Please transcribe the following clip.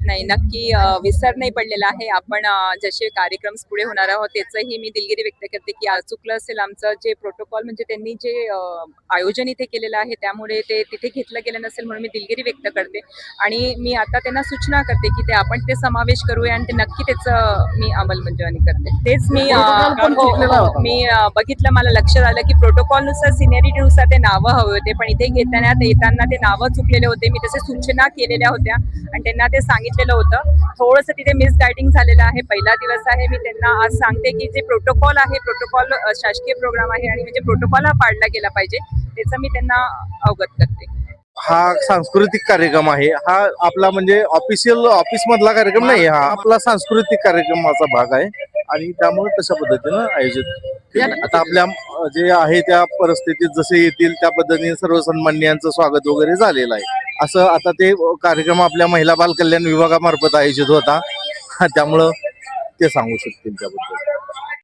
नाही, नक्की विसर नाही पडलेला आहे. आपण जसे कार्यक्रम पुढे होणार आहोत त्याचंही मी दिलगिरी व्यक्त करते, की चुकलं असेल आमचं जे प्रोटोकॉल म्हणजे त्यांनी जे आयोजन इथे केलेलं आहे त्यामुळे ते तिथे घेतलं गेलं नसेल म्हणून मी दिलगिरी व्यक्त करते. आणि मी आता त्यांना सूचना करते, की ते आपण ते समावेश करूया आणि ते नक्की त्याचं मी अंमलबजावणी करते. तेच मी Protocol पण चुकलेला होता. मी बघितलं, मला लक्षात आलं, की प्रोटोकॉलनुसार सिनियरिटीनुसार ते नावं हवे होते, पण इथे येताना ते नावं चुकलेले होते. मी तसे सूचना केलेल्या होत्या आणि त्यांना ते सांगितलेलं होतं. थोडंसं तिथे मिसगायडिंग झालेलं आहे. पहिला दिवस आहे. मी त्यांना आज सांगते, की जे प्रोटोकॉल आहे, प्रोटोकॉल शासकीय प्रोग्राम आहे आणि म्हणजे प्रोटोकॉल हा पाळला गेला पाहिजे, त्याचं मी त्यांना अवगत करते. हा सांस्कृतिक कार्यक्रम आहे. हा आपला म्हणजे ऑफिशियल ऑफिस मधला कार्यक्रम नाही, हा आपला सांस्कृतिक कार्यक्रमाचा भाग आहे आणि त्यामुळे तशा पद्धतीनं आयोजित केलं. आता आपल्या जे आहे त्या परिस्थितीत जसे येतील त्या पद्धतीने सर्व सन्माननीयांचं स्वागत वगैरे झालेलं आहे. असं आता ते कार्यक्रम आपल्या महिला बाल कल्याण विभागामार्फत आयोजित होता, त्यामुळं ते सांगू शकतील त्याबद्दल.